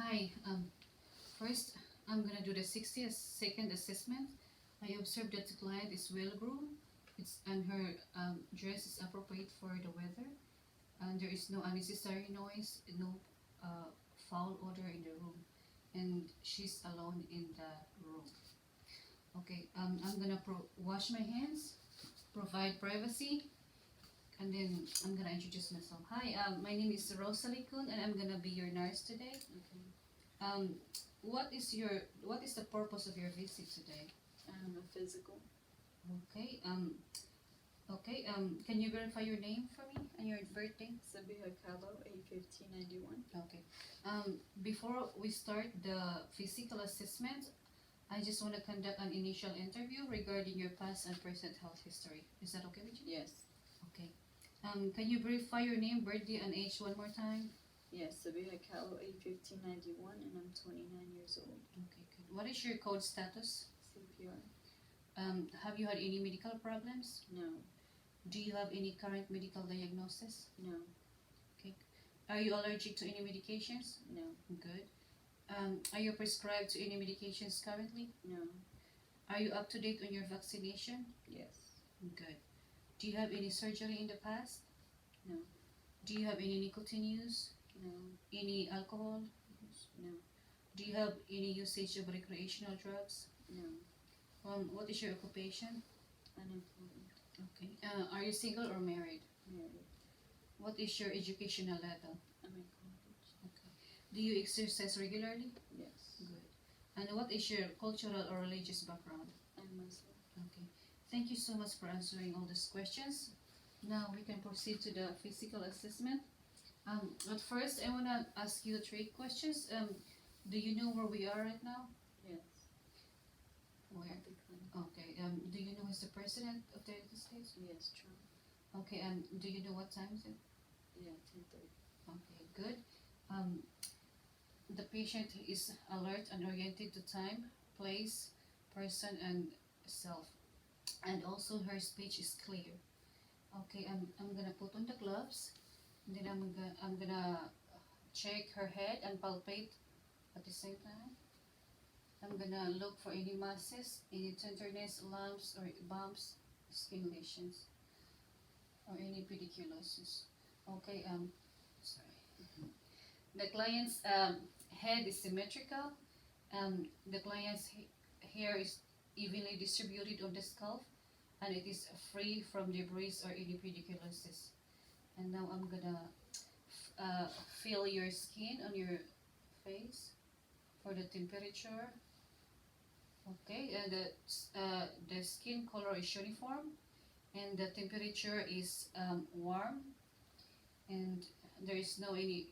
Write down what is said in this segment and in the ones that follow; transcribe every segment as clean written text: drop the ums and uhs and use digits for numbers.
Hi. First, I'm gonna do the 60-second assessment. I observed that the client is well groomed. And her dress is appropriate for the weather. And there is no unnecessary noise, no foul odor in the room, and she's alone in the room. Okay. I'm gonna wash my hands, provide privacy, and then I'm gonna introduce myself. Hi. My name is Rosalie Kuhn, and I'm gonna be your nurse today. Okay. Um, what is the purpose of your visit today? A physical. Okay. Can you verify your name for me and your birthday? Sabiha Kalo, A1591. Okay. Before we start the physical assessment, I just want to conduct an initial interview regarding your past and present health history. Is that okay with you? Yes. Okay. Can you verify your name, birthday, and age one more time? Yes, Sabiha Kalo, A1591, and I'm 29 years old. Okay, good. What is your code status? CPR. Have you had any medical problems? No. Do you have any current medical diagnosis? No. Okay. Are you allergic to any medications? No. Good. Are you prescribed to any medications currently? No. Are you up to date on your vaccination? Yes. Good. Do you have any surgery in the past? No. Do you have any nicotine use? No. Any alcohol? No. Do you have any usage of recreational drugs? No. What is your occupation? Unemployed. Okay. Are you single or married? Married. What is your educational level? I'm in college. Okay. Do you exercise regularly? Yes. Good. And what is your cultural or religious background? I'm Muslim. Okay. Thank you so much for answering all these questions. Now we can proceed to the physical assessment. At first, I want to ask you three questions. Do you know where we are right now? Yes. Where? At the clinic. Okay. Do you know who's the president of the United States? Yes, Trump. Okay. Do you know what time is it? Yeah, 10:30. Okay. Good. The patient is alert and oriented to time, place, person, and self. And also her speech is clear. Okay. I'm gonna put on the gloves. And then I'm gonna check her head and palpate at the same time. I'm gonna look for any masses, any tenderness, lumps or bumps, skin lesions, or any pediculosis. Okay, sorry. The client's head is symmetrical. The client's hair is evenly distributed on the scalp, and it is free from debris or any pediculosis. And now I'm gonna feel your skin on your face for the temperature. Okay, and the skin color is uniform, and the temperature is warm, and there is no any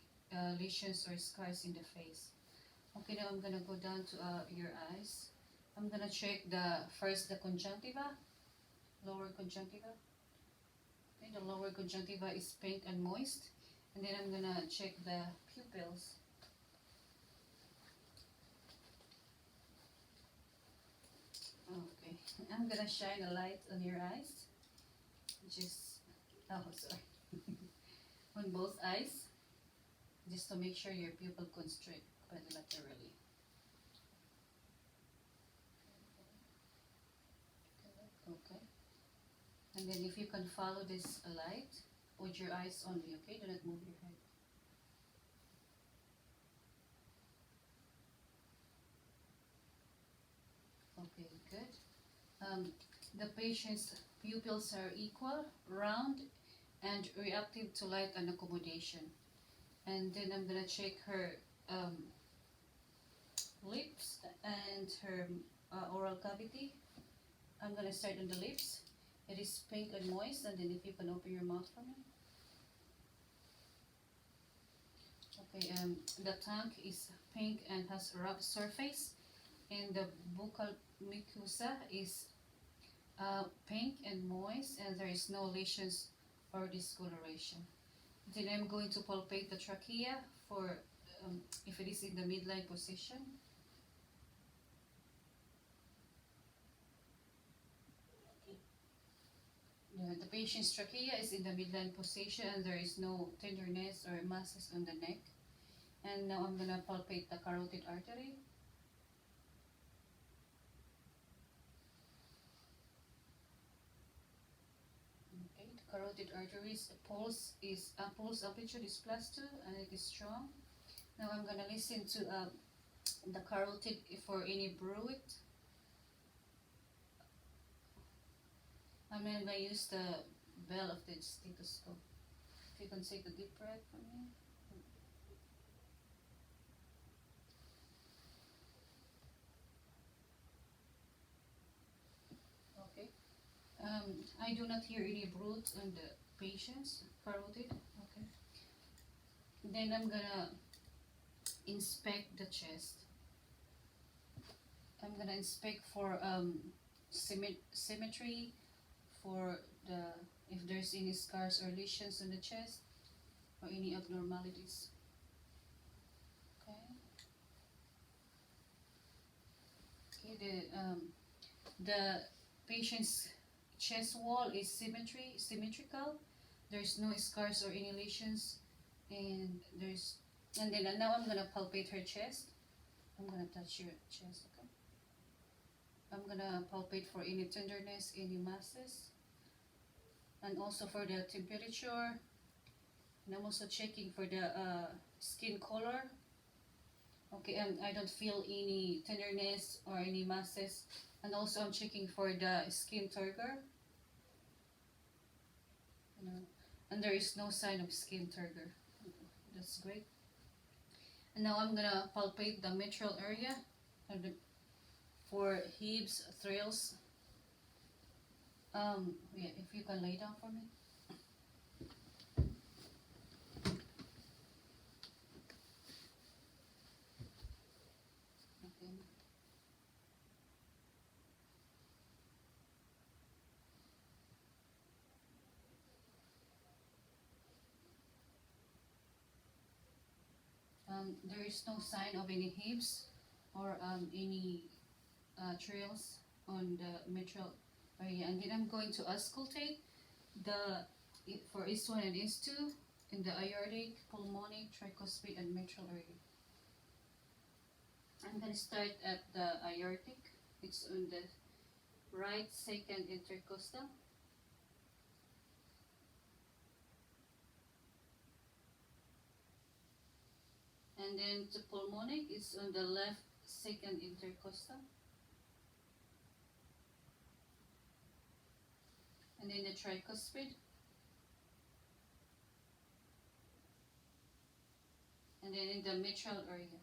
lesions or scars in the face. Okay, now I'm gonna go down to your eyes. I'm gonna check the conjunctiva, lower conjunctiva. Okay, the lower conjunctiva is pink and moist, and then I'm gonna check the pupils. Okay, I'm gonna shine a light on your eyes. Sorry. On both eyes, just to make sure your pupil constrict quadrilaterally. Okay. And then if you can follow this light with your eyes only, okay? Do not move your head. Okay, good. The patient's pupils are equal, round, and reactive to light and accommodation. And then I'm gonna check her lips and her oral cavity. I'm gonna start on the lips. It is pink and moist, and then if you can open your mouth for me. Okay, the tongue is pink and has a rough surface, and the buccal mucosa is pink and moist, and there is no lesions or discoloration. Then I'm going to palpate the trachea for if it is in the midline position. The patient's trachea is in the midline position, and there is no tenderness or masses on the neck. And now I'm gonna palpate the carotid artery. Okay, the carotid arteries pulse amplitude is +2 and it is strong. Now I'm gonna listen to the carotid for any bruit. I'm gonna use the bell of the stethoscope. If you can take a deep breath for me. Okay. I do not hear any bruit on the patient's carotid. Okay. Then I'm gonna inspect the chest. I'm gonna inspect for symmetry, for the if there's any scars or lesions on the chest or any abnormalities. Okay. Okay. The patient's chest wall is symmetrical. There's no scars or any lesions, and then now I'm gonna palpate her chest. I'm gonna touch your chest. Okay. I'm gonna palpate for any tenderness, any masses, and also for the temperature. And I'm also checking for the skin color. Okay, and I don't feel any tenderness or any masses. And also I'm checking for the skin turgor. And there is no sign of skin turgor. That's great. And now I'm gonna palpate the mitral area for hips, thrills. Yeah, if you can lay down for me. Okay. There is no sign of any hips or any trails on the mitral area. And then I'm going to auscultate for S1 and S2 in the aortic, pulmonic, tricuspid, and mitral area. I'm going to start at the aortic. It's on the right second intercostal. And then the pulmonic is on the left second intercostal. And then the tricuspid. And then in the mitral area.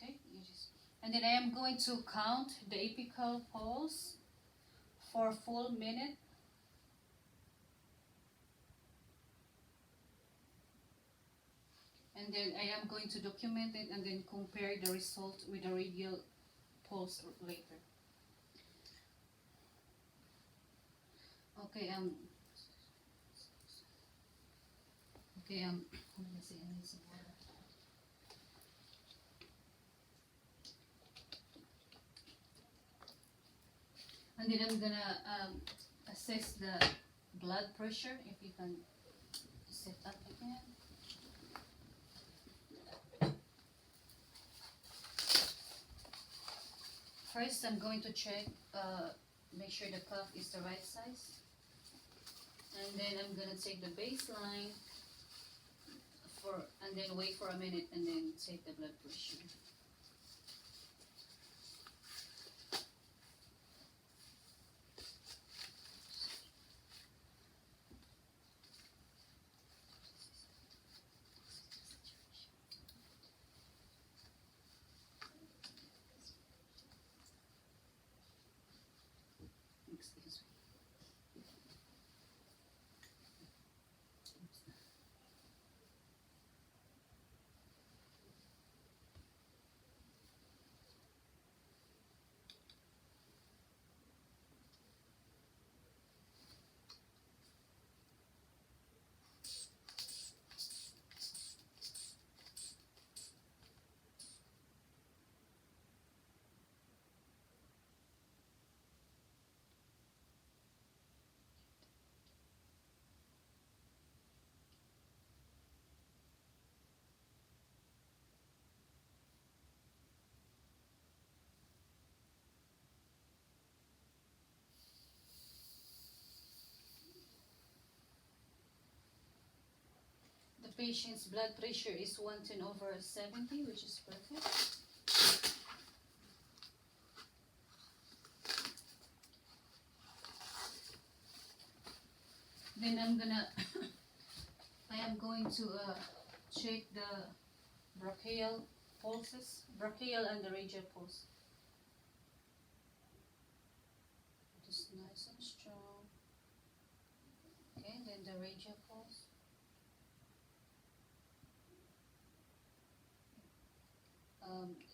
Okay, and then I am going to count the apical pulse for a full minute. And then I am going to document it and then compare the result with the radial pulse later. Okay, let me see, I need some water. And then I'm gonna assess the blood pressure, if you can set up again. First, I'm going to check, make sure the cuff is the right size. And then I'm gonna take the baseline and then wait for a minute and then take the blood pressure. Excuse me. patient's blood pressure is 110/70, which is perfect. Then I am going to check the brachial pulses, brachial and the radial pulse. It is nice and strong. Okay, then the radial pulse.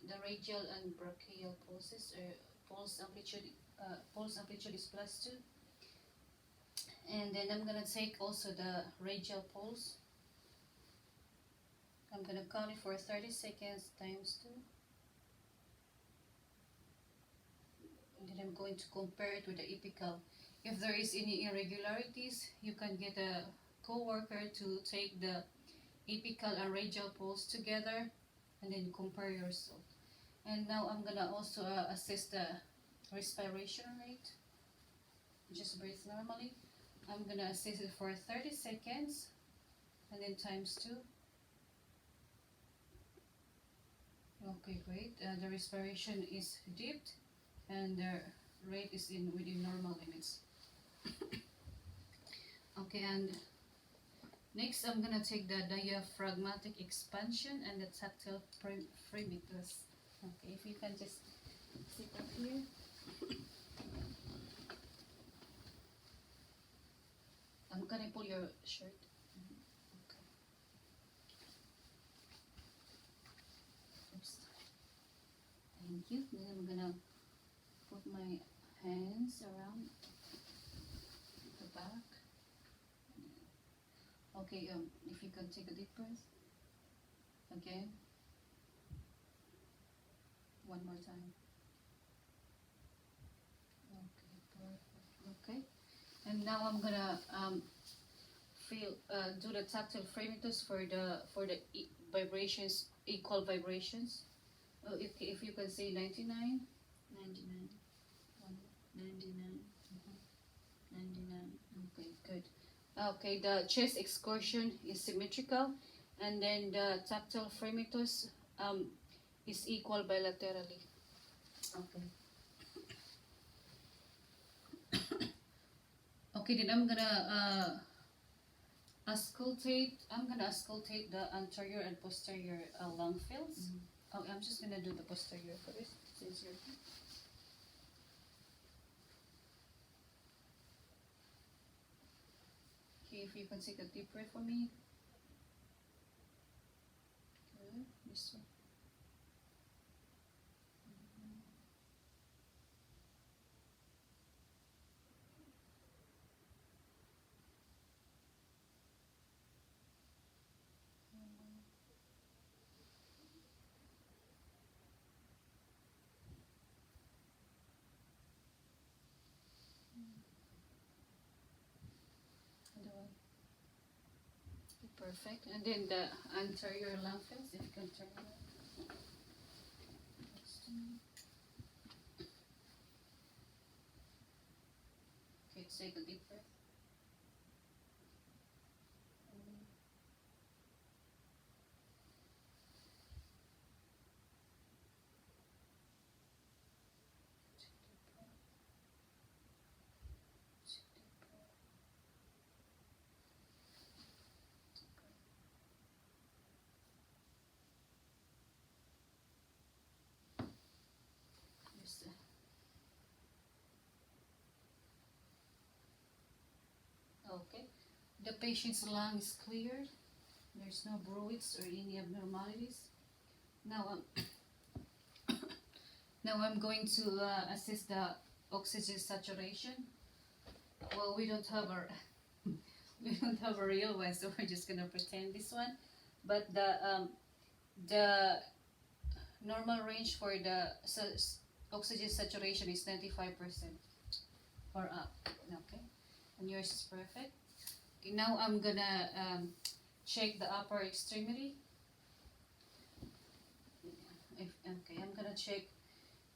The radial and brachial pulses are pulse amplitude is +2. And then I'm gonna take also the radial pulse. I'm gonna count it for 30 seconds times 2. And then I'm going to compare it with the epical. If there is any irregularities, you can get a co-worker to take the epical and radial pulse together and then compare yourself. And now I'm gonna also assess the respiration rate. Just breathe normally. I'm gonna assess it for 30 seconds and then times 2. Okay, great. The respiration is deep and the rate is within normal limits. Okay, and next I'm gonna take the diaphragmatic expansion and the tactile fremitus. Okay, if you can just sit up here. Can I pull your shirt? Okay. Oops. Thank you. Then I'm gonna put my hands around the back. Okay, if you can take a deep breath. Again. One more time. Okay, perfect. Okay. And now I'm gonna do the tactile fremitus for the vibrations, equal vibrations. If you can say 99, 99, 99, 99. Okay, good. Okay, the chest excursion is symmetrical, and then the tactile fremitus is equal bilaterally. Okay. Okay, then I'm gonna auscultate the anterior and posterior lung fields. Oh, I'm just gonna do the posterior first, since you're here. Okay, if you can take a deep breath for me. Good, this one. Perfect. And then the anterior lung fields, if you can turn it up. Okay, take a deep breath. Okay, the patient's lung is cleared. There's no bruits or any abnormalities. Now I'm going to assess the oxygen saturation. Well, we don't have a real one, so we're just gonna pretend this one. But the normal range for the oxygen saturation is 95% or up. Okay, and yours is perfect. Okay, now I'm gonna check the upper extremity. Okay, I'm gonna check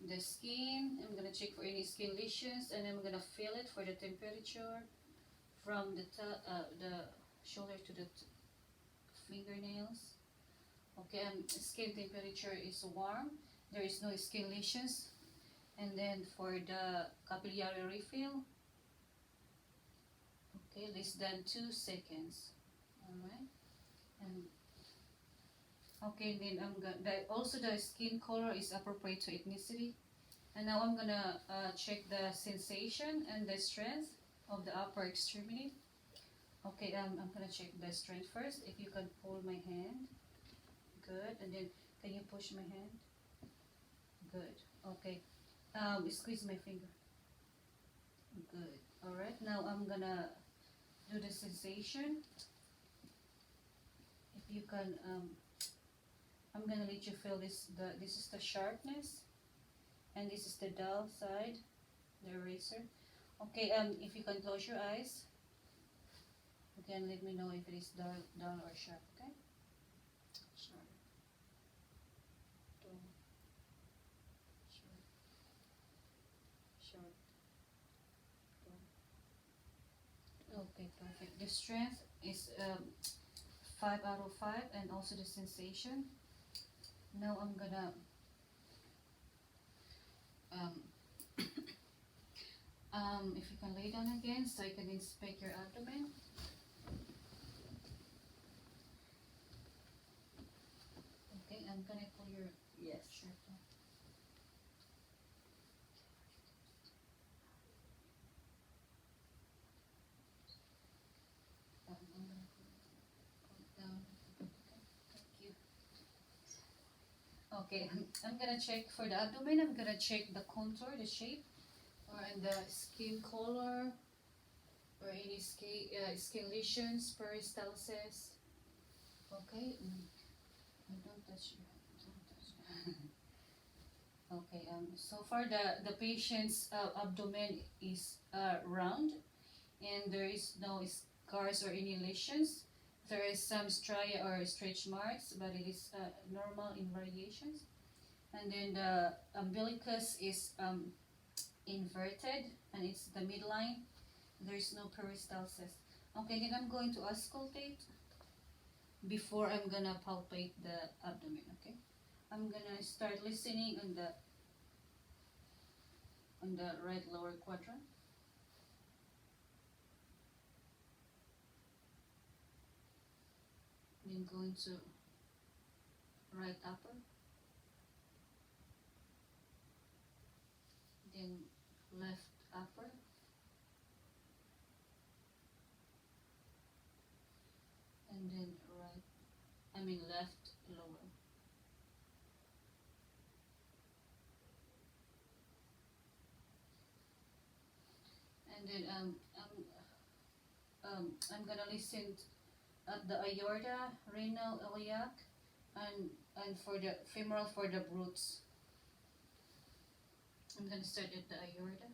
the skin. I'm gonna check for any skin lesions, and I'm gonna feel it for the temperature from the shoulder to the fingernails. Okay, skin temperature is warm. There is no skin lesions. And then for the capillary refill, okay, less than 2 seconds. Alright. And okay, then also the skin color is appropriate to ethnicity. And now I'm gonna check the sensation and the strength of the upper extremity. Okay, I'm gonna check the strength first. If you can pull my hand, good. And then can you push my hand? Good. Okay. Squeeze my finger. Good. All right. Now I'm gonna do the sensation. If you can, I'm gonna let you feel this. This is the sharpness, and this is the dull side, the eraser. Okay. If you can close your eyes, you can let me know if it is dull or sharp. Okay. Sharp. Dull. Sharp. Sharp. Dull. Okay. Perfect. The strength is 5 out of 5, and also the sensation. Now I'm gonna if you can lay down again so I can inspect your abdomen. Okay, I'm gonna pull your Yes. shirt down. I'm gonna pull it down. Okay, thank you. Okay, I'm gonna check for the abdomen. I'm gonna check the contour, the shape, and the skin color, or any skin lesions, peristalsis. Okay, don't touch your hand. Don't touch. Okay. So far the patient's abdomen is round, and there is no scars or any lesions. There is some stria or stretch marks, but it is normal in variations. And then the umbilicus is inverted, and it's the midline. There is no peristalsis. Okay, then I'm going to auscultate before I'm gonna palpate the abdomen. Okay, I'm gonna start listening on the right lower quadrant. Then going to right upper, then left upper, and then left lower. And then I'm gonna listen at the aorta, renal, iliac, and for the femoral for the brutes. I'm gonna start at the aorta.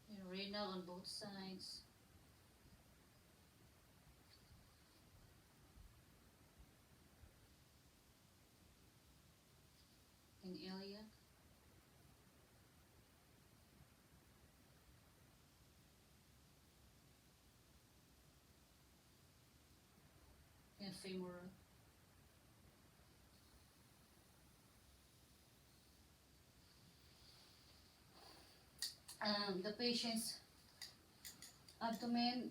And renal on both sides. And iliac. And femoral. The patient's abdomen,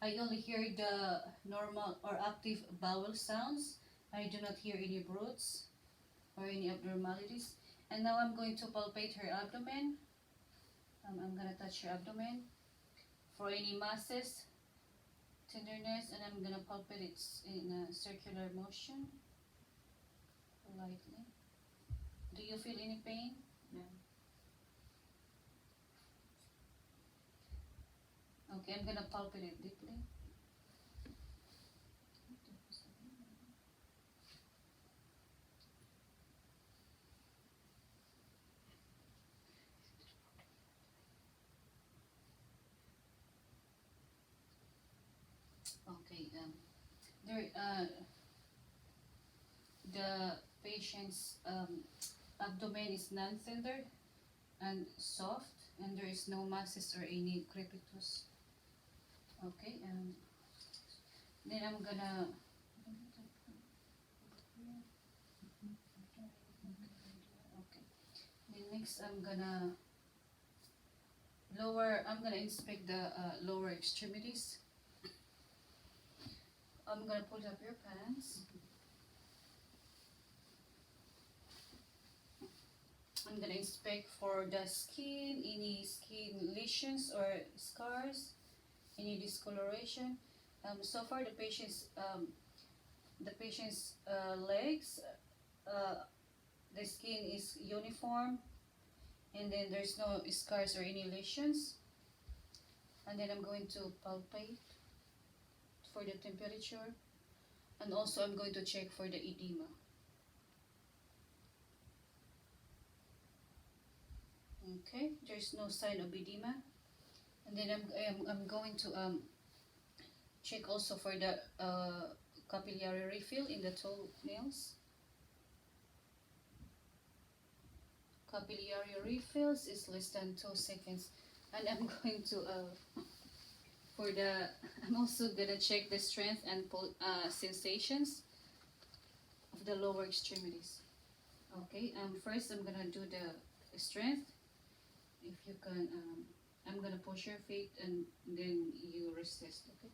I only hear the normal or active bowel sounds. I do not hear any brutes or any abnormalities. And now I'm going to palpate her abdomen. I'm gonna touch her abdomen for any masses, tenderness, and I'm gonna palpate it in a circular motion, lightly. Do you feel any pain? No. Okay, I'm gonna palpate it deeply. Okay, the patient's abdomen is non-tender and soft, and there is no masses or any crepitus. Okay, then I'm gonna. Okay. Then next I'm gonna I'm gonna inspect the lower extremities. I'm gonna pull up your pants. I'm gonna inspect for the skin, any skin lesions or scars, any discoloration. So far the patient's legs, uh, the skin is uniform, and then there's no scars or any lesions. And then I'm going to palpate for the temperature, and also I'm going to check for the edema. Okay, there's no sign of edema. And then I'm going to check also for the capillary refill in the toenails. Capillary refills is less than 2 seconds. And I'm going to I'm also gonna check the strength and sensations of the lower extremities. Okay, first I'm gonna do the strength. If you can, I'm gonna push your feet and then you resist. Okay,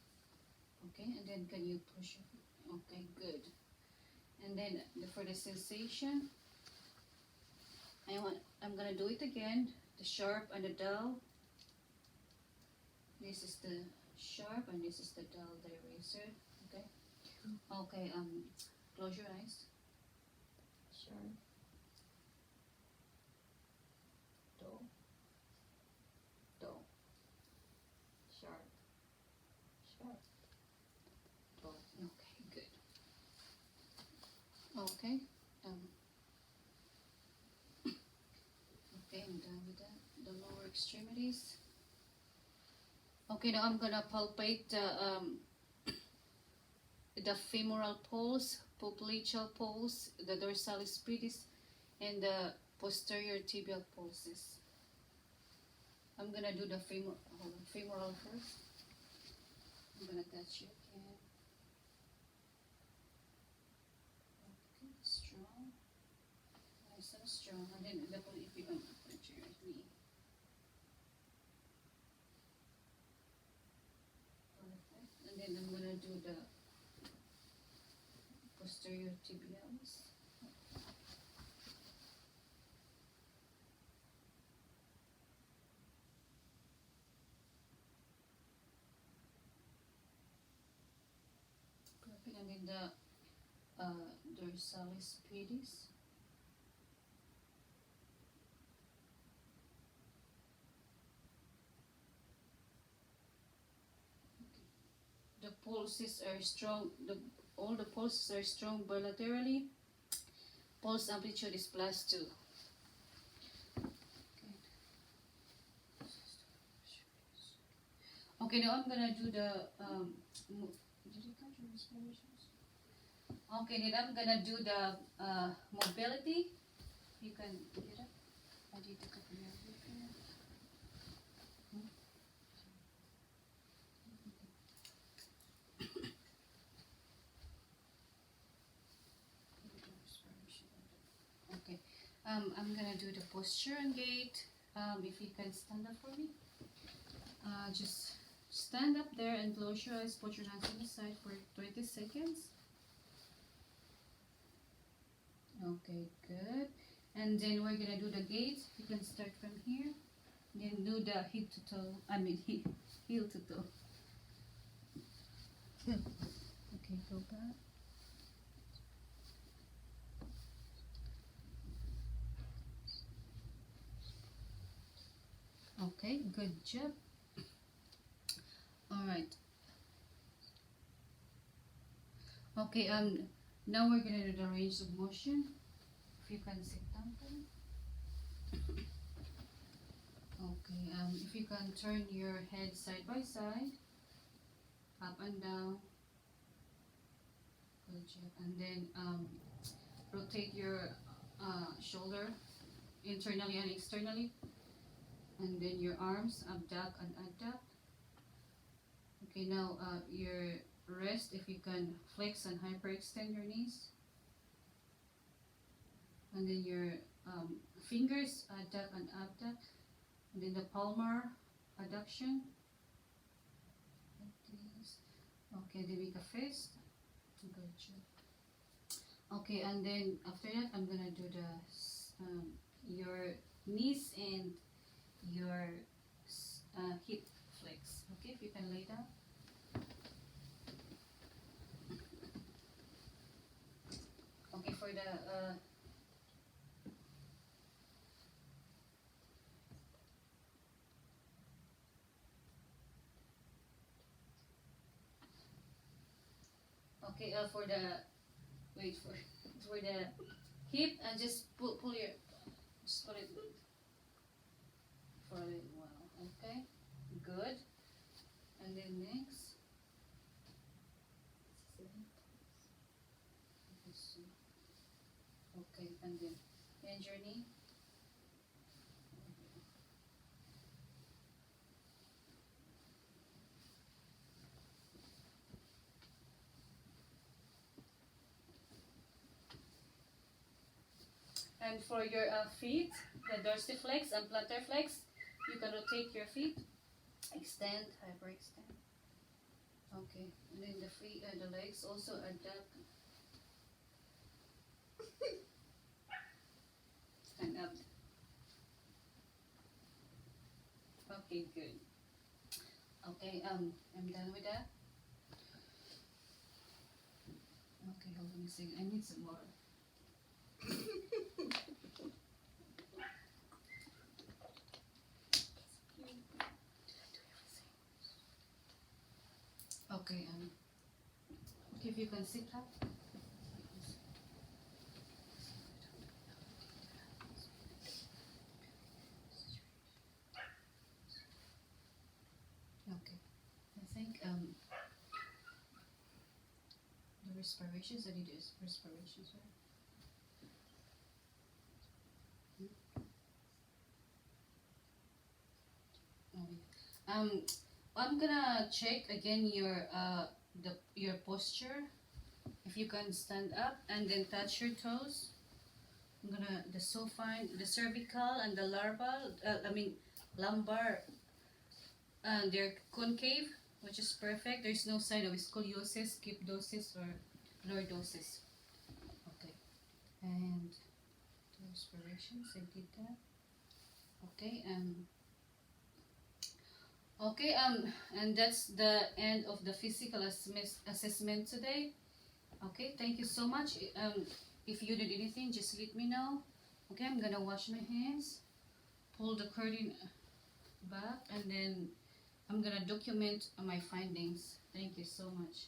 okay, and then can you push your feet? Okay, good. And then for the sensation, I'm gonna do it again. The sharp and the dull. This is the sharp and this is the dull, the eraser. Okay. Okay. Close your eyes. Sharp. Dull. Dull. Sharp. Sharp. Dull. Okay. Good. Okay. Okay. I'm done with that. The lower extremities. Okay, now I'm gonna palpate the femoral pulse, popliteal pulse, the dorsalis pedis, and the posterior tibial pulses. I'm gonna do the femoral first. I'm gonna touch you again. Okay, strong. Nice and strong. And then double if you can put your knee. And then I'm gonna do the posterior tibialis. Perfect. And then the dorsalis pedis. The pulses are strong. All the pulses are strong bilaterally. Pulse amplitude is +2. Okay, now I'm gonna do the did you count your respirations? Okay, then I'm gonna do the mobility. You can get up. I did a couple of Okay. I'm gonna do the posture and gait. If you can stand up for me. Just stand up there and close your eyes. Put your hands on the side for 20 seconds. Okay, good. And then we're gonna do the gait. You can start from here. Then do the head to toe. Heel to toe. Okay, go back. Okay, good job. All right. Okay, now we're gonna do the range of motion. If you can sit down for me. Okay, if you can turn your head side by side, up and down. Good job. And then rotate your shoulder internally and externally. And then your arms abduct and adduct. Okay, now your wrist, if you can flex and hyperextend your knees. And then your fingers, adduct and abduct. And then the palmar adduction. Like this. Okay, then make a fist. Good job. Okay, and then after that, I'm gonna do your knees and your hip flex. Okay, if you can lay down. Okay, for the for the wait for the hip, and just pull your just put it for a little while. Okay, good. And then next. Okay, and then bend your knee. And for your feet, the dorsiflex and plantar flex, you can rotate your feet, extend, hyperextend. Okay, and then the feet and the legs also adapt and up. Okay, good. Okay, I'm done with that. Okay, hold on a second. I need some more. Okay, okay, if you can sit up. Okay, I think the respirations, I need respirations, right? Oh, yeah. I'm gonna check again your posture. If you can stand up and then touch your toes. I'm gonna the supine, the cervical and the lumbar, and they're concave, which is perfect. There's no sign of scoliosis, kyphosis, or lordosis. Okay, and the respirations, I did that. Okay, and that's the end of the physical assessment today. Okay, thank you so much. If you did anything, just let me know. Okay, I'm gonna wash my hands, pull the curtain back, and then I'm gonna document my findings. Thank you so much.